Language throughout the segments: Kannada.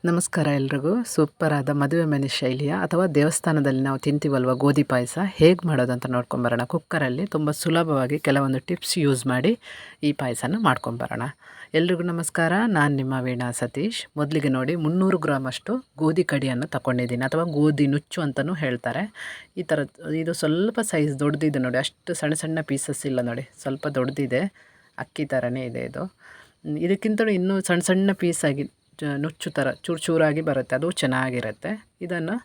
ನಮಸ್ಕಾರ ಎಲ್ರಿಗೂ. ಸೂಪರ್ ಆದ ಮದುವೆ ಮನೆ ಶೈಲಿಯ ಅಥವಾ ದೇವಸ್ಥಾನದಲ್ಲಿ ನಾವು ತಿಂತೀವಲ್ವ ಗೋಧಿ ಪಾಯಸ ಹೇಗೆ ಮಾಡೋದು ಅಂತ ನೋಡ್ಕೊಂಬರೋಣ. ಕುಕ್ಕರಲ್ಲಿ ತುಂಬ ಸುಲಭವಾಗಿ ಕೆಲವೊಂದು ಟಿಪ್ಸ್ ಯೂಸ್ ಮಾಡಿ ಈ ಪಾಯಸನ ಮಾಡ್ಕೊಂಬರೋಣ. ಎಲ್ರಿಗೂ ನಮಸ್ಕಾರ. ನಾನು ನಿಮ್ಮ ವೀಣಾ ಸತೀಶ್. ಮೊದಲಿಗೆ ನೋಡಿ 300 ಗ್ರಾಮ್ ಅಷ್ಟು ಗೋಧಿ ಕಡಿಯನ್ನು ತಗೊಂಡಿದ್ದೀನಿ, ಅಥವಾ ಗೋಧಿ ನುಚ್ಚು ಅಂತಲೂ ಹೇಳ್ತಾರೆ. ಈ ಥರ ಇದು ಸ್ವಲ್ಪ ಸೈಜ್ ದೊಡ್ಡದಿದೆ ನೋಡಿ, ಅಷ್ಟು ಸಣ್ಣ ಸಣ್ಣ ಪೀಸಸ್ ಇಲ್ಲ ನೋಡಿ, ಸ್ವಲ್ಪ ದೊಡ್ಡದಿದೆ. ಅಕ್ಕಿ ಥರನೇ ಇದೆ ಇದು. ಇದಕ್ಕಿಂತಲೂ ಇನ್ನೂ ಸಣ್ಣ ಸಣ್ಣ ಪೀಸಾಗಿ ನುಚ್ಚು ಥರ ಚೂರು ಚೂರಾಗಿ ಬರುತ್ತೆ, ಅದು ಚೆನ್ನಾಗಿರುತ್ತೆ. ಇದನ್ನು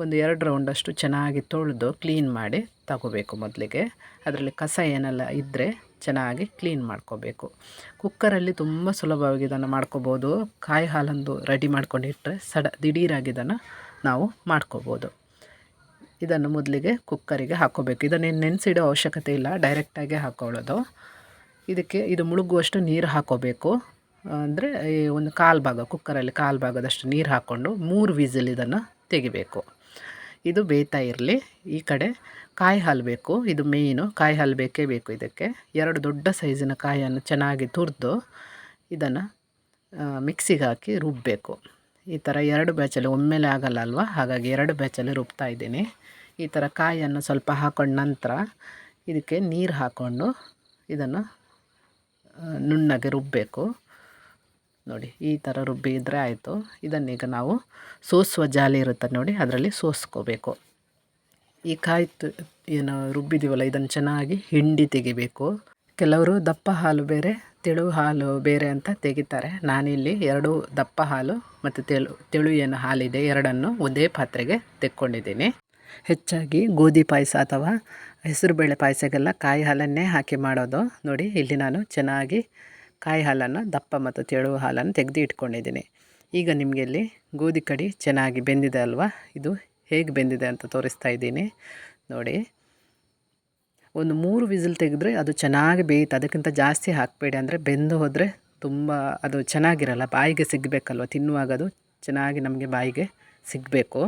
ಒಂದು 2 ರೌಂಡಷ್ಟು ಚೆನ್ನಾಗಿ ತೊಳೆದು ಕ್ಲೀನ್ ಮಾಡಿ ತಗೋಬೇಕು. ಮೊದಲಿಗೆ ಅದರಲ್ಲಿ ಕಸ ಏನೆಲ್ಲ ಇದ್ದರೆ ಚೆನ್ನಾಗಿ ಕ್ಲೀನ್ ಮಾಡ್ಕೋಬೇಕು. ಕುಕ್ಕರಲ್ಲಿ ತುಂಬ ಸುಲಭವಾಗಿ ಇದನ್ನು ಮಾಡ್ಕೋಬೋದು. ಕಾಯಿ ಹಾಲೊಂದು ರೆಡಿ ಮಾಡ್ಕೊಂಡಿಟ್ಟರೆ ದಿಢೀರಾಗಿ ಇದನ್ನು ನಾವು ಮಾಡ್ಕೋಬೋದು. ಇದನ್ನು ಮೊದಲಿಗೆ ಕುಕ್ಕರಿಗೆ ಹಾಕ್ಕೋಬೇಕು. ಇದನ್ನೇನು ನೆನೆಸಿಡೋ ಅವಶ್ಯಕತೆ ಇಲ್ಲ, ಡೈರೆಕ್ಟಾಗಿ ಹಾಕ್ಕೊಳ್ಳೋದು. ಇದಕ್ಕೆ ಇದು ಮುಳುಗುವಷ್ಟು ನೀರು ಹಾಕ್ಕೋಬೇಕು. ಅಂದರೆ ಒಂದು ಕಾಲು ಭಾಗ, ಕುಕ್ಕರಲ್ಲಿ ಕಾಲು ಭಾಗದಷ್ಟು ನೀರು ಹಾಕ್ಕೊಂಡು 3 ವಿಸಿಲ್ ಇದನ್ನು ತೆಗಿಬೇಕು. ಇದು ಬೇಯ್ತಾ ಇರಲಿ. ಈ ಕಡೆ ಕಾಯಿ ಹಾಲು ಬೇಕು, ಇದು ಮೇಯ್ನು. ಕಾಯಿ ಹಾಲು ಬೇಕೇ ಬೇಕು ಇದಕ್ಕೆ. 2 ದೊಡ್ಡ ಸೈಜಿನ ಕಾಯಿಯನ್ನು ಚೆನ್ನಾಗಿ ತುರಿದು ಇದನ್ನು ಮಿಕ್ಸಿಗೆ ಹಾಕಿ ರುಬ್ಬಬೇಕು. ಈ ಥರ 2 ಬ್ಯಾಚಲ್ಲಿ ಒಮ್ಮೆಲೆ ಆಗಲ್ಲ ಅಲ್ವಾ, ಹಾಗಾಗಿ 2 ಬ್ಯಾಚಲ್ಲಿ ರುಬ್ತಾ ಇದ್ದೀನಿ. ಈ ಥರ ಕಾಯಿಯನ್ನು ಸ್ವಲ್ಪ ಹಾಕೊಂಡ ನಂತರ ಇದಕ್ಕೆ ನೀರು ಹಾಕ್ಕೊಂಡು ಇದನ್ನು ನುಣ್ಣಗೆ ರುಬ್ಬಬೇಕು. ನೋಡಿ, ಈ ಥರ ರುಬ್ಬಿ ಇದ್ದರೆ ಆಯಿತು. ಇದನ್ನೀಗ ನಾವು ಸೋಸುವ ಜಾಲಿ ಇರುತ್ತೆ ನೋಡಿ, ಅದರಲ್ಲಿ ಸೋಸ್ಕೋಬೇಕು. ಈ ಕಾಯಿ ಏನು ರುಬ್ಬಿದ್ದೀವಲ್ಲ, ಇದನ್ನು ಚೆನ್ನಾಗಿ ಹಿಂಡಿ ತೆಗಿಬೇಕು. ಕೆಲವರು ದಪ್ಪ ಹಾಲು ಬೇರೆ ತೆಳು ಹಾಲು ಬೇರೆ ಅಂತ ತೆಗಿತಾರೆ. ನಾನಿಲ್ಲಿ 2 ದಪ್ಪ ಹಾಲು ಮತ್ತು ತೆಳು ಏನು ಹಾಲಿದೆ ಎರಡನ್ನು ಒಂದೇ ಪಾತ್ರೆಗೆ ತೆಕ್ಕೊಂಡಿದ್ದೀನಿ. ಹೆಚ್ಚಾಗಿ ಗೋಧಿ ಪಾಯಸ ಅಥವಾ ಹೆಸರುಬೇಳೆ ಪಾಯಸಕ್ಕೆಲ್ಲ ಕಾಯಿ ಹಾಲನ್ನೇ ಹಾಕಿ ಮಾಡೋದು. ನೋಡಿ, ಇಲ್ಲಿ ನಾನು ಚೆನ್ನಾಗಿ ಕಾಯಿ ಹಾಲನ್ನು, ದಪ್ಪ ಮತ್ತು ತೆಳು ಹಾಲನ್ನು ತೆಗೆದು ಇಟ್ಕೊಂಡಿದ್ದೀನಿ. ಈಗ ನಿಮಗೆ ಇಲ್ಲಿ ಗೋಧಿ ಕಡಿ ಚೆನ್ನಾಗಿ ಬೆಂದಿದೆ ಅಲ್ವಾ, ಇದು ಹೇಗೆ ಬೆಂದಿದೆ ಅಂತ ತೋರಿಸ್ತಾ ಇದ್ದೀನಿ ನೋಡಿ. ಒಂದು 3 ವಿಸಿಲ್ ತೆಗೆದ್ರೆ ಅದು ಚೆನ್ನಾಗಿ ಬೇಯುತ್ತೆ. ಅದಕ್ಕಿಂತ ಜಾಸ್ತಿ ಹಾಕಬೇಡಿ, ಅಂದರೆ ಬೆಂದು ಹೋದರೆ ತುಂಬ ಅದು ಚೆನ್ನಾಗಿರಲ್ಲ. ಬಾಯಿಗೆ ಸಿಗಬೇಕಲ್ವ, ತಿನ್ನುವಾಗ ಅದು ಚೆನ್ನಾಗಿ ನಮಗೆ ಬಾಯಿಗೆ ಸಿಗಬೇಕು.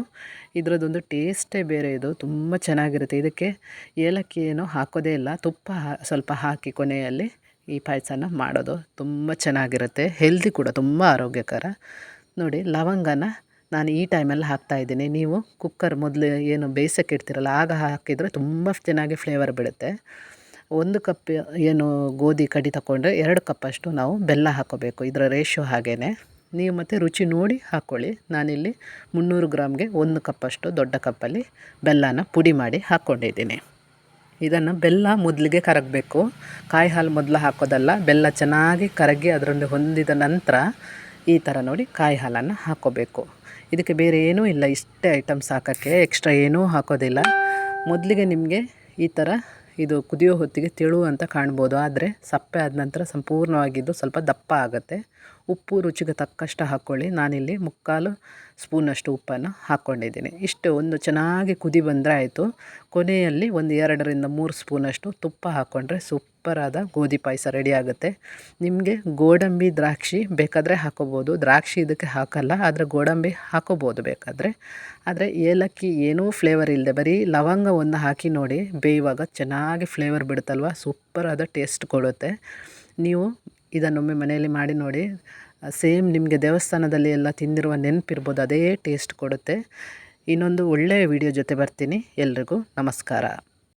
ಇದರದ್ದೊಂದು ಟೇಸ್ಟೇ ಬೇರೆ, ಇದು ತುಂಬ ಚೆನ್ನಾಗಿರುತ್ತೆ. ಇದಕ್ಕೆ ಏಲಕ್ಕಿ ಏನೋ ಹಾಕೋದೇ ಇಲ್ಲ, ತುಪ್ಪ ಸ್ವಲ್ಪ ಹಾಕಿ ಕೊನೆಯಲ್ಲಿ ಈ ಪಾಯಸನ ಮಾಡೋದು. ತುಂಬ ಚೆನ್ನಾಗಿರುತ್ತೆ, ಹೆಲ್ದಿ ಕೂಡ, ತುಂಬ ಆರೋಗ್ಯಕರ. ನೋಡಿ, ಲವಂಗನ ನಾನು ಈ ಟೈಮಲ್ಲಿ ಹಾಕ್ತಾಯಿದ್ದೀನಿ. ನೀವು ಕುಕ್ಕರ್ ಮೊದಲು ಏನು ಬೇಯಿಸೋಕೆ ಇಡ್ತೀರಲ್ಲ, ಆಗ ಹಾಕಿದರೆ ತುಂಬ ಚೆನ್ನಾಗಿ ಫ್ಲೇವರ್ ಬಿಡುತ್ತೆ. 1 ಕಪ್ ಏನು ಗೋಧಿ ಕಡಿ ತಗೊಂಡ್ರೆ 2 ಕಪ್ಪಷ್ಟು ನಾವು ಬೆಲ್ಲ ಹಾಕ್ಕೋಬೇಕು. ಇದರ ರೇಷಿಯೋ ಹಾಗೇ ನೀವು ಮತ್ತು ರುಚಿ ನೋಡಿ ಹಾಕ್ಕೊಳ್ಳಿ. ನಾನಿಲ್ಲಿ 300 ಗ್ರಾಮ್ಗೆ 1 ಕಪ್ಪಷ್ಟು ದೊಡ್ಡ ಕಪ್ಪಲ್ಲಿ ಬೆಲ್ಲನ ಪುಡಿ ಮಾಡಿ ಹಾಕ್ಕೊಂಡಿದ್ದೀನಿ. ಇದನ್ನು ಬೆಲ್ಲ ಮೊದಲಿಗೆ ಕರಗಬೇಕು. ಕಾಯಿ ಹಾಲು ಮೊದಲು ಹಾಕೋದಲ್ಲ, ಬೆಲ್ಲ ಚೆನ್ನಾಗಿ ಕರಗಿ ಅದರಲ್ಲಿ ಹೊಂದಿದ ನಂತರ ಈ ಥರ ನೋಡಿ ಕಾಯಿ ಹಾಲನ್ನು ಹಾಕ್ಕೋಬೇಕು. ಇದಕ್ಕೆ ಬೇರೆ ಏನೂ ಇಲ್ಲ, ಇಷ್ಟೇ ಐಟಮ್ಸ್ ಹಾಕೋಕ್ಕೆ, ಎಕ್ಸ್ಟ್ರಾ ಏನೂ ಹಾಕೋದಿಲ್ಲ. ಮೊದಲಿಗೆ ನಿಮಗೆ ಈ ಥರ ಇದು ಕುದಿಯೋ ಹೊತ್ತಿಗೆ ತೆಳು ಅಂತ ಕಾಣ್ಬೋದು, ಆದರೆ ಸಪ್ಪೆ ಆದ ನಂತರ ಸಂಪೂರ್ಣವಾಗಿದ್ದು ಸ್ವಲ್ಪ ದಪ್ಪ ಆಗುತ್ತೆ. ಉಪ್ಪು ರುಚಿಗೆ ತಕ್ಕಷ್ಟು ಹಾಕ್ಕೊಳ್ಳಿ. ನಾನಿಲ್ಲಿ 3/4 ಸ್ಪೂನಷ್ಟು ಉಪ್ಪನ್ನು ಹಾಕ್ಕೊಂಡಿದ್ದೀನಿ. ಇಷ್ಟು ಒಂದು ಚೆನ್ನಾಗಿ ಕುದಿ ಬಂದರೆ ಆಯಿತು. ಕೊನೆಯಲ್ಲಿ ಒಂದು 2-3 ಸ್ಪೂನಷ್ಟು ತುಪ್ಪ ಹಾಕ್ಕೊಂಡ್ರೆ ಸೂಪರಾದ ಗೋಧಿ ಪಾಯಸ ರೆಡಿ ಆಗುತ್ತೆ. ನಿಮಗೆ ಗೋಡಂಬಿ ದ್ರಾಕ್ಷಿ ಬೇಕಾದರೆ ಹಾಕೋಬೋದು. ದ್ರಾಕ್ಷಿ ಇದಕ್ಕೆ ಹಾಕಲ್ಲ, ಆದರೆ ಗೋಡಂಬಿ ಹಾಕೋಬೋದು ಬೇಕಾದರೆ. ಆದರೆ ಏಲಕ್ಕಿ ಏನೂ ಫ್ಲೇವರ್ ಇಲ್ಲದೆ ಬರೀ ಲವಂಗವನ್ನು ಹಾಕಿ ನೋಡಿ, ಬೇಯುವಾಗ ಚೆನ್ನಾಗಿ ಫ್ಲೇವರ್ ಬಿಡುತ್ತಲ್ವ, ಸೂಪರಾದ ಟೇಸ್ಟ್ ಕೊಡುತ್ತೆ. ನೀವು ಇದನ್ನೊಮ್ಮೆ ಮನೆಯಲ್ಲಿ ಮಾಡಿ ನೋಡಿ. ಸೇಮ್ ನಿಮಗೆ ದೇವಸ್ಥಾನದಲ್ಲಿ ಎಲ್ಲ ತಿಂದಿರುವ ನೆನಪಿರ್ಬೋದು, ಅದೇ ಟೇಸ್ಟ್ ಕೊಡುತ್ತೆ. ಇನ್ನೊಂದು ಒಳ್ಳೆಯ ವಿಡಿಯೋ ಜೊತೆ ಬರ್ತೀನಿ. ಎಲ್ರಿಗೂ ನಮಸ್ಕಾರ.